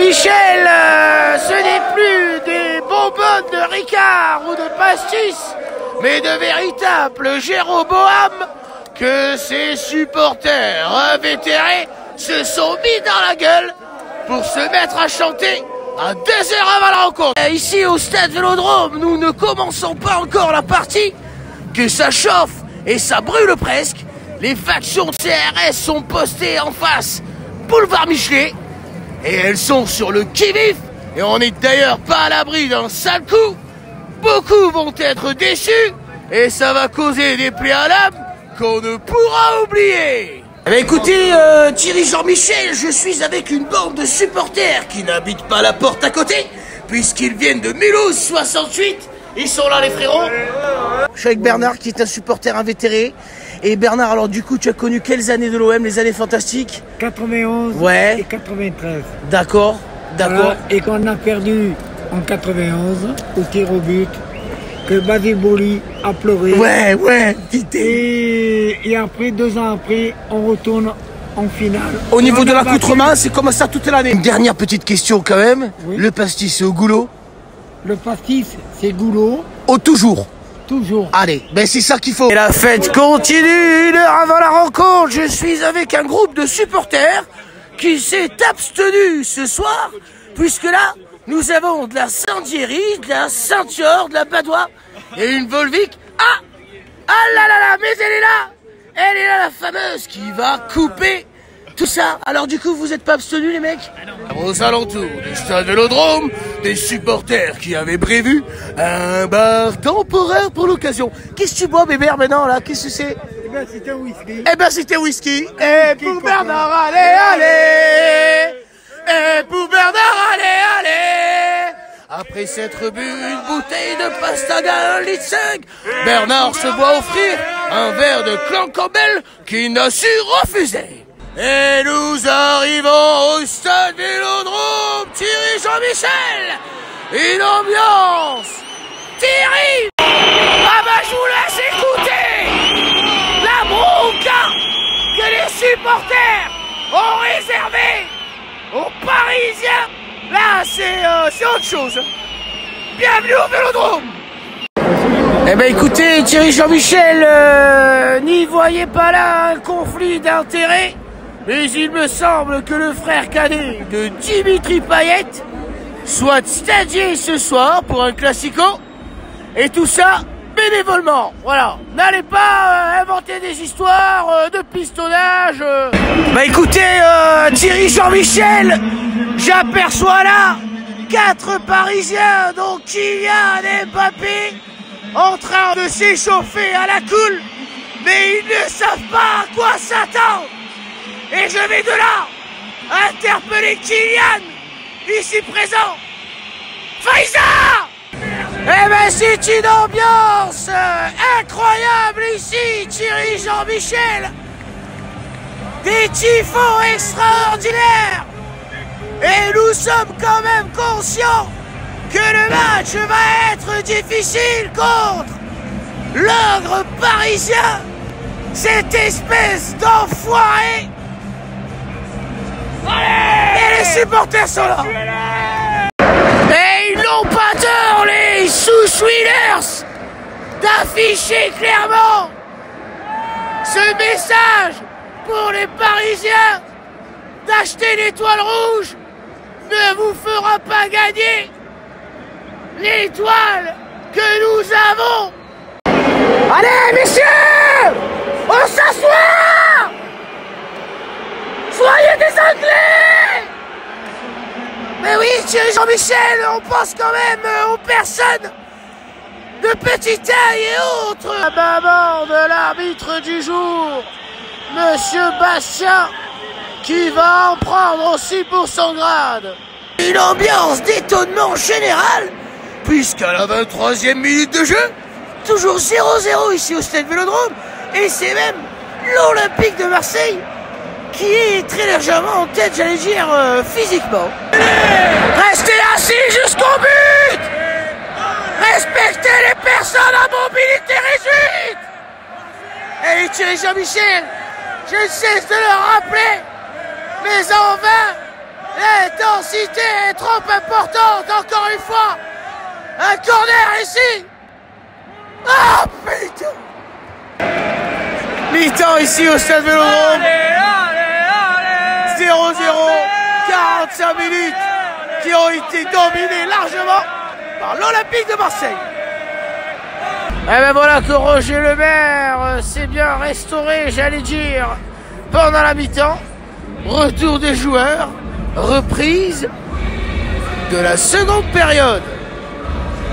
Jean-Michel, ce n'est plus des bonbonnes de Ricard ou de pastis, mais de véritables Jéroboam que ces supporters invétérés se sont mis dans la gueule pour se mettre à chanter à 2 heures avant la rencontre. Et ici au stade Vélodrome, nous ne commençons pas encore la partie, que ça chauffe et ça brûle presque. Les factions de CRS sont postées en face boulevard Michelet et elles sont sur le qui-vive et on n'est d'ailleurs pas à l'abri d'un sale coup. Beaucoup vont être déçus et ça va causer des plaies à l'âme qu'on ne pourra oublier. Eh bien, écoutez, Thierry Jean-Michel, je suis avec une bande de supporters qui n'habitent pas la porte à côté, puisqu'ils viennent de Mulhouse 68. Ils sont là, les frérots. Je suis avec Bernard, qui est un supporter invétéré. Et Bernard, alors du coup, tu as connu quelles années de l'OM, les années fantastiques? 91 ouais. Et 93. D'accord, d'accord. Voilà, et qu'on a perdu en 91 au tir au but, que Basile Boli a pleuré. Ouais, et après, 2 ans après, on retourne en finale. Au niveau de l'accoutrement, c'est comme ça toute l'année. Une dernière petite question quand même. Oui. Le pastis, c'est au goulot? Le pastis, c'est goulot. Au toujours? Toujours. Allez, ben c'est ça qu'il faut. Et la fête continue. Une heure avant la rencontre, je suis avec un groupe de supporters qui s'est abstenu ce soir, puisque là, nous avons de la Sandieri, de la Saint-Thior, de la Badois et une Volvic. Ah là, mais elle est là la fameuse qui va couper tout ça. Alors du coup, vous n'êtes pas abstenus les mecs? Aux alentours du stade Vélodrome, des supporters qui avaient prévu un bar temporaire pour l'occasion. Qu'est-ce que tu bois bébé maintenant là? Qu'est-ce que c'est? Eh ben c'était un whisky. Eh ben c'était whisky. Et pour Bernard, allez. Et pour Bernard, allez. Après s'être bu une bouteille de Pastaga 1,5 litre, Bernard se voit offrir un verre de Clan Campbell qu'il n'a su refuser. Et nous arrivons au stade Vélodrome, Thierry Jean-Michel. Une ambiance terrible. Ah bah je vous laisse écouter la bronca que les supporters ont réservée aux Parisiens. Là c'est autre chose. Bienvenue au Vélodrome. Eh ben écoutez Thierry Jean-Michel, n'y voyez pas là un conflit d'intérêts. Mais il me semble que le frère cadet de Dimitri Payet soit stadié ce soir pour un classico. Et tout ça bénévolement. Voilà. N'allez pas inventer des histoires de pistonnage. Bah écoutez, Thierry Jean-Michel, j'aperçois là 4 Parisiens, dont Kylian Mbappé, en train de s'échauffer à la cool. Mais ils ne savent pas à quoi s'attendre. Et je vais de là interpeller Kylian, ici présent. Faiza! Eh ben c'est une ambiance incroyable ici, Thierry Jean-Michel. Des tifos extraordinaires. Et nous sommes quand même conscients que le match va être difficile contre l'ogre parisien, cette espèce d'enfoiré. Et les supporters sont là. Et ils n'ont pas tort, les sous-Swillers, d'afficher clairement ce message pour les Parisiens. D'acheter l'étoile rouge ne vous fera pas gagner l'étoile que nous avons. Allez messieurs, on s'assoit. Soyez des Anglais! Mais oui, Thierry Jean-Michel, on pense quand même aux personnes de petite taille et autres. La maman de l'arbitre du jour, Monsieur Bastien, qui va en prendre aussi pour son grade. Une ambiance d'étonnement général, puisqu'à la 23e minute de jeu, toujours 0-0 ici au stade Vélodrome, et c'est même l'Olympique de Marseille qui est très légèrement en tête, j'allais dire, physiquement. Restez assis jusqu'au but. Respectez les personnes à mobilité réduite. Et Thierry Jean-Michel, je ne cesse de le rappeler, mais en vain, l'intensité l'intensité est trop importante, encore une fois. Un corner ici. Ah putain. Mi-temps ici au stade Vélodrome. 0-0, 45 minutes qui ont été dominées largement par l'Olympique de Marseille. Et ben voilà que Roger Le Maire s'est bien restauré, j'allais dire, pendant la mi-temps. Retour des joueurs, reprise de la seconde période.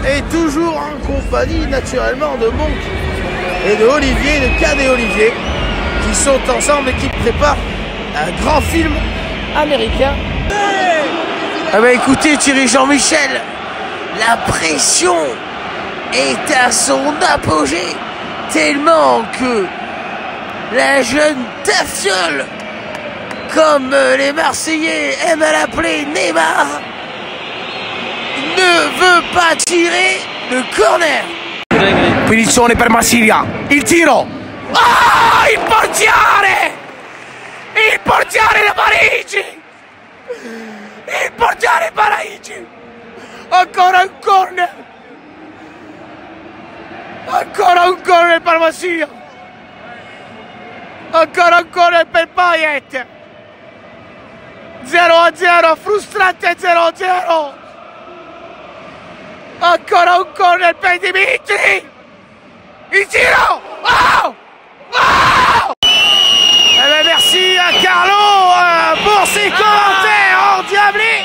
Et toujours en compagnie naturellement de Monk et de Olivier, de Cadet Olivier, qui sont ensemble et qui préparent un grand film américain. Ah bah écoutez Thierry Jean-Michel, la pression est à son apogée, tellement que la jeune Tafiole, comme les Marseillais aiment à l'appeler Neymar, ne veut pas tirer le corner. Punizione per Marsiglia, il tiro. Ah, il portiere! Il portiere da Parigi! Il portiere Parigi! Ancora un corner! Ancora un corner per Marsiglia! Ancora un corner per Payet! 0-0, frustrante 0-0! Ancora un corner per Dimitri! Il tiro! Oh! Oh! Eh ben merci à Carlo pour ses commentaires endiablés.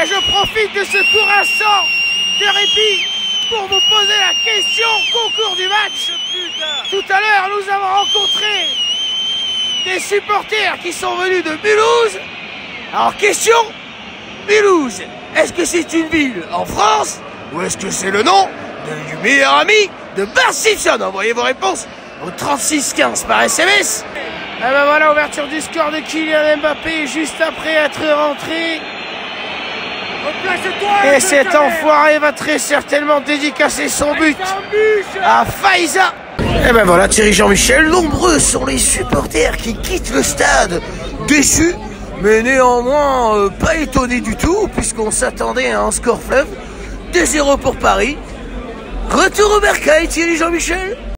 Et je profite de ce court instant de répit pour vous poser la question concours du match. Tout à l'heure, nous avons rencontré des supporters qui sont venus de Mulhouse. Alors question, Mulhouse, est-ce que c'est une ville en France ou est-ce que c'est le nom du meilleur ami de Bart Simpson? Envoyez vos réponses au 3615 par SMS. Et ben voilà, ouverture du score de Kylian Mbappé juste après être rentré. Et cet enfoiré va très certainement dédicacer son but à Faiza. Et ben voilà, Thierry Jean-Michel, nombreux sont les supporters qui quittent le stade déçus, mais néanmoins pas étonnés du tout, puisqu'on s'attendait à un score fleuve. 2-0 pour Paris. Retour au bercail, Thierry Jean-Michel.